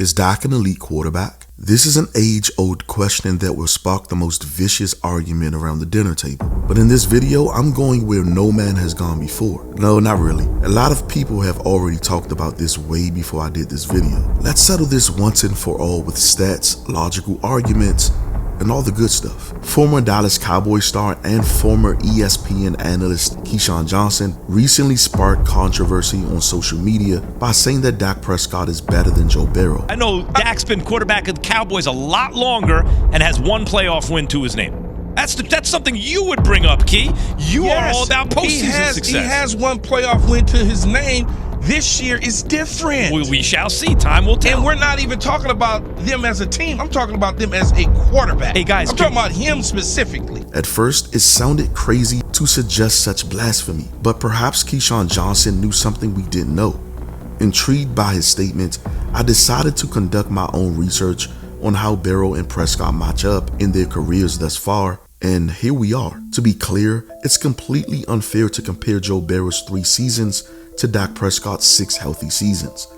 Is Dak an elite quarterback? This is an age-old question that will spark the most vicious argument around the dinner table. But in this video, I'm going where no man has gone before. No, not really. A lot of people have already talked about this way before I did this video. Let's settle this once and for all with stats, logical arguments, and all the good stuff. Former Dallas Cowboy star and former ESPN analyst Keyshawn Johnson recently sparked controversy on social media by saying that Dak Prescott is better than Joe Burrow. I know Dak's been quarterback of the Cowboys a lot longer and has one playoff win to his name. That's something you would bring up, Key. You are all about postseason success. He has one playoff win to his name. This year is different. We shall see. Time will tell. And we're not even talking about them as a team. I'm talking about them as a quarterback. Hey, guys. I'm talking about him specifically. At first, it sounded crazy to suggest such blasphemy, but perhaps Keyshawn Johnson knew something we didn't know. Intrigued by his statement, I decided to conduct my own research on how Burrow and Prescott match up in their careers thus far, and here we are. To be clear, it's completely unfair to compare Joe Burrow's 3 seasons to Dak Prescott's 6 healthy seasons,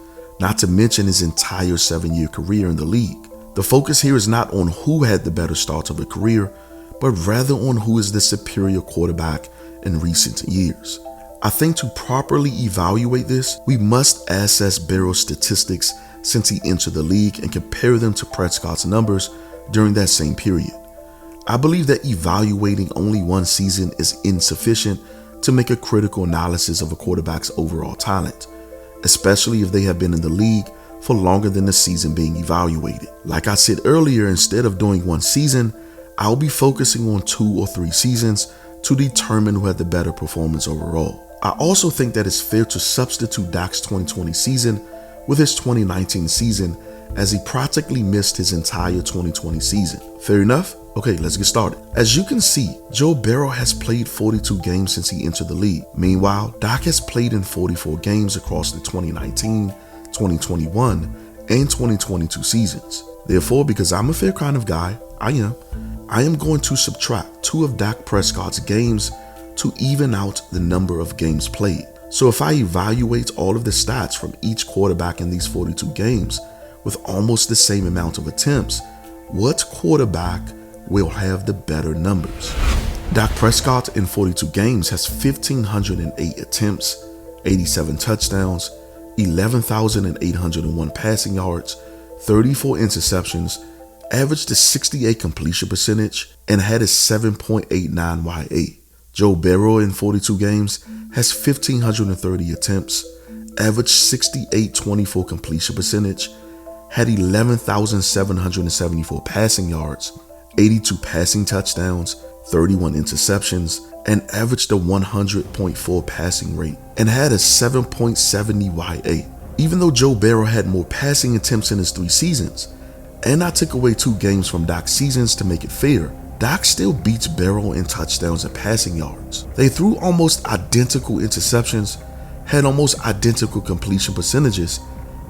not to mention his entire 7-year career in the league. The focus here is not on who had the better start of a career, but rather on who is the superior quarterback in recent years. I think to properly evaluate this, we must assess Burrow's statistics since he entered the league and compare them to Prescott's numbers during that same period. I believe that evaluating only one season is insufficient to make a critical analysis of a quarterback's overall talent, especially if they have been in the league for longer than the season being evaluated. Like I said earlier, instead of doing one season, I'll be focusing on 2 or 3 seasons to determine who had the better performance overall. I also think that it's fair to substitute Dak's 2020 season with his 2019 season, as he practically missed his entire 2020 season. Fair enough? Okay, let's get started. As you can see, Joe Burrow has played 42 games since he entered the league. Meanwhile, Dak has played in 44 games across the 2019, 2021, and 2022 seasons. Therefore, because I'm a fair kind of guy, I am going to subtract 2 of Dak Prescott's games to even out the number of games played. So if I evaluate all of the stats from each quarterback in these 42 games with almost the same amount of attempts, what quarterback will have the better numbers? Dak Prescott in 42 games has 1,508 attempts, 87 touchdowns, 11,801 passing yards, 34 interceptions, averaged a 68 completion percentage, and had a 7.89 YA. Joe Burrow in 42 games has 1,530 attempts, averaged 68.24 completion percentage, had 11,774 passing yards, 82 passing touchdowns, 31 interceptions, and averaged a 100.4 passing rate, and had a 7.70 YA. Even though Joe Burrow had more passing attempts in his 3 seasons, and I took away 2 games from Dak's seasons to make it fair, Dak still beats Burrow in touchdowns and passing yards. They threw almost identical interceptions, had almost identical completion percentages,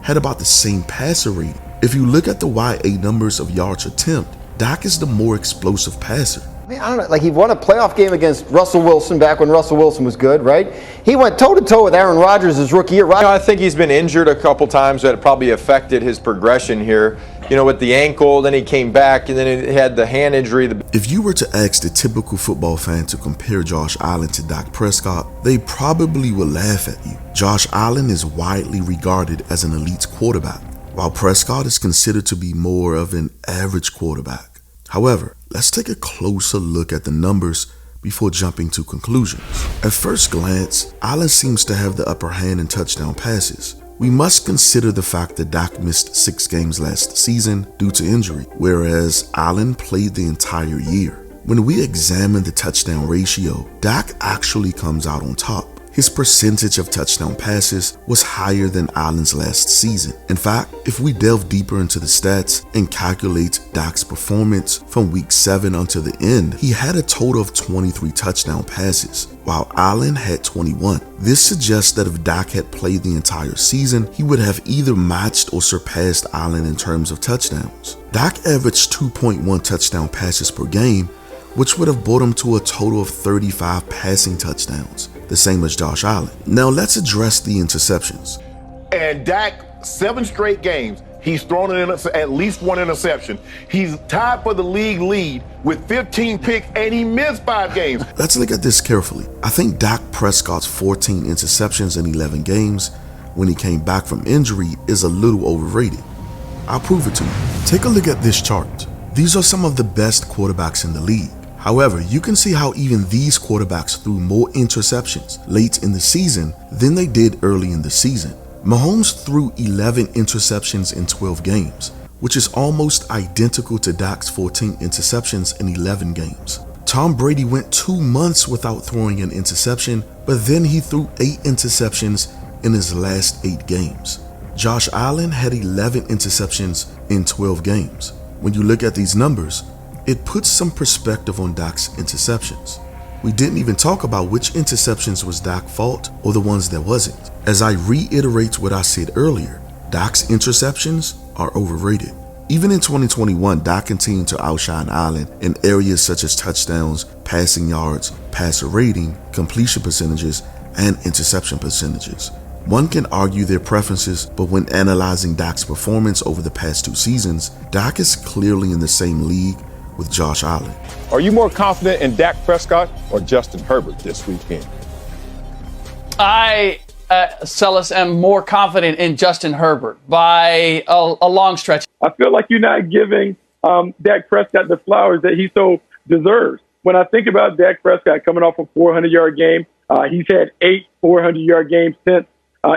had about the same passer rate. If you look at the YA numbers of yards attempt, Dak is the more explosive passer. I mean, I don't know, like he won a playoff game against Russell Wilson back when Russell Wilson was good, right? He went toe-to-toe with Aaron Rodgers his rookie year. I think he's been injured a couple times that probably affected his progression here. With the ankle, then he came back, and then he had the hand injury. If you were to ask the typical football fan to compare Josh Allen to Dak Prescott, they probably would laugh at you. Josh Allen is widely regarded as an elite quarterback, while Prescott is considered to be more of an average quarterback. However, let's take a closer look at the numbers before jumping to conclusions. At first glance, Allen seems to have the upper hand in touchdown passes. We must consider the fact that Dak missed 6 games last season due to injury, whereas Allen played the entire year. When we examine the touchdown ratio, Dak actually comes out on top. His percentage of touchdown passes was higher than Allen's last season. In fact, if we delve deeper into the stats and calculate Dak's performance from week 7 until the end, he had a total of 23 touchdown passes, while Allen had 21. This suggests that if Dak had played the entire season, he would have either matched or surpassed Allen in terms of touchdowns. Dak averaged 2.1 touchdown passes per game, which would have brought him to a total of 35 passing touchdowns, the same as Josh Allen. Now let's address the interceptions. And Dak, 7 straight games, He's thrown at least one interception. He's tied for the league lead with 15 picks, and he missed 5 games. Let's look at this carefully. I think Dak Prescott's 14 interceptions in 11 games when he came back from injury is a little overrated. I'll prove it to you. Take a look at this chart. These are some of the best quarterbacks in the league. However, you can see how even these quarterbacks threw more interceptions late in the season than they did early in the season. Mahomes threw 11 interceptions in 12 games, which is almost identical to Dak's 14 interceptions in 11 games. Tom Brady went 2 months without throwing an interception, but then he threw 8 interceptions in his last 8 games. Josh Allen had 11 interceptions in 12 games. When you look at these numbers, it puts some perspective on Dak's interceptions. We didn't even talk about which interceptions was Dak's fault or the ones that wasn't. As I reiterate what I said earlier, Dak's interceptions are overrated. Even in 2021, Dak continued to outshine Allen in areas such as touchdowns, passing yards, passer rating, completion percentages, and interception percentages. One can argue their preferences, but when analyzing Dak's performance over the past 2 seasons, Dak is clearly in the same league with Josh Allen. Are you more confident in Dak Prescott or Justin Herbert this weekend? I, Celis, am more confident in Justin Herbert by a long stretch. I feel like you're not giving Dak Prescott the flowers that he so deserves. When I think about Dak Prescott coming off a 400-yard game, he's had 8 400-yard games since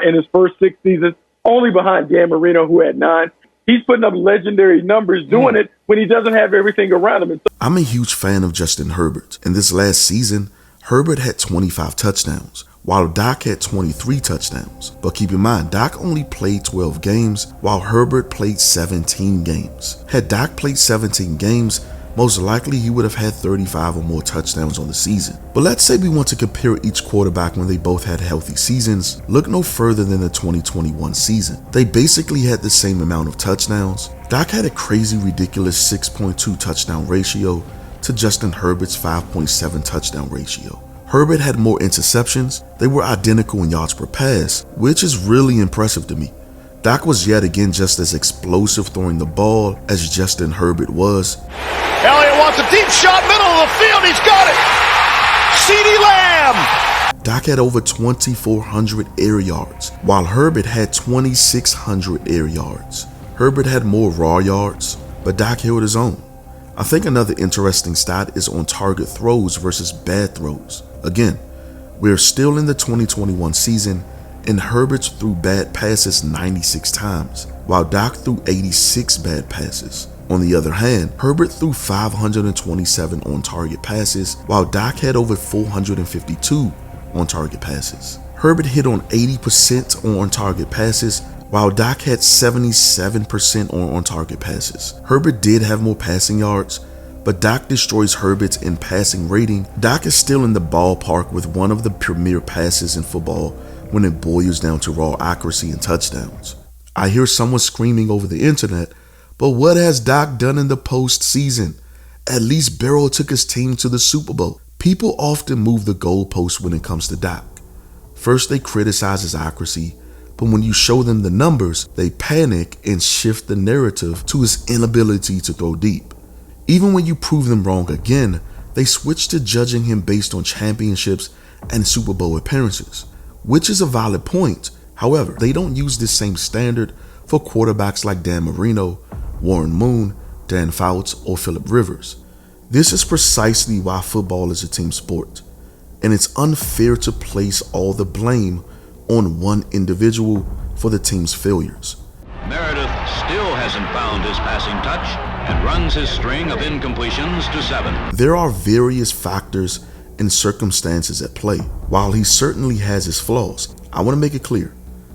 in his first 6 seasons, only behind Dan Marino, who had 9. He's putting up legendary numbers doing it when he doesn't have everything around him. I'm a huge fan of Justin Herbert. In this last season, Herbert had 25 touchdowns, while Dak had 23 touchdowns. But keep in mind, Dak only played 12 games, while Herbert played 17 games. Had Dak played 17 games, most likely he would have had 35 or more touchdowns on the season. But let's say we want to compare each quarterback when they both had healthy seasons. Look no further than the 2021 season. They basically had the same amount of touchdowns. Dak had a crazy, ridiculous 6.2 touchdown ratio to Justin Herbert's 5.7 touchdown ratio. Herbert had more interceptions. They were identical in yards per pass, which is really impressive to me. Dak was yet again just as explosive throwing the ball as Justin Herbert was. Elliott wants a deep shot, middle of the field, he's got it! CeeDee Lamb! Dak had over 2,400 air yards, while Herbert had 2,600 air yards. Herbert had more raw yards, but Dak held his own. I think another interesting stat is on target throws versus bad throws. Again, we're still in the 2021 season, and Herbert threw bad passes 96 times, while Dak threw 86 bad passes. On the other hand, Herbert threw 527 on-target passes, while Dak had over 452 on-target passes. Herbert hit on 80% on on-target passes, while Dak had 77% on on-target passes. Herbert did have more passing yards, but Dak destroys Herbert in passing rating. Dak is still in the ballpark with one of the premier passes in football when it boils down to raw accuracy and touchdowns. I hear someone screaming over the internet, but what has Dak done in the postseason? At least Burrow took his team to the Super Bowl. People often move the goalposts when it comes to Dak. First, they criticize his accuracy, but when you show them the numbers, they panic and shift the narrative to his inability to throw deep. Even when you prove them wrong again, they switch to judging him based on championships and Super Bowl appearances, which is a valid point. However, they don't use this same standard for quarterbacks like Dan Marino, Warren Moon, Dan Fouts, or Phillip Rivers. This is precisely why football is a team sport, and it's unfair to place all the blame on one individual for the team's failures. Meredith still hasn't found his passing touch and runs his string of incompletions to 7. There are various factors and circumstances at play. While he certainly has his flaws, I want to make it clear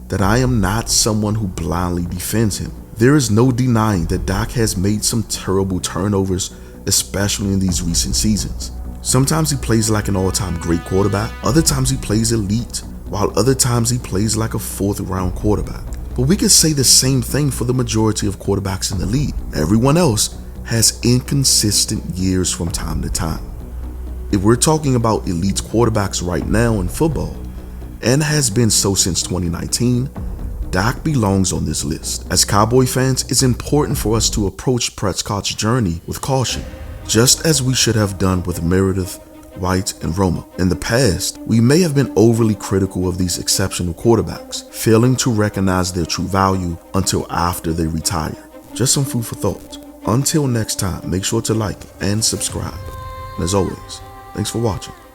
that I am not someone who blindly defends him. There is no denying that Dak has made some terrible turnovers, especially in these recent seasons. Sometimes he plays like an all-time great quarterback, other times he plays elite, while other times he plays like a 4th-round quarterback. But we could say the same thing for the majority of quarterbacks in the league. Everyone else has inconsistent years from time to time. If we're talking about elite quarterbacks right now in football, and has been so since 2019, Dak belongs on this list. As Cowboy fans, it's important for us to approach Prescott's journey with caution, just as we should have done with Meredith, White, and Romo. In the past, we may have been overly critical of these exceptional quarterbacks, failing to recognize their true value until after they retire. Just some food for thought. Until next time, make sure to like and subscribe. And as always, thanks for watching.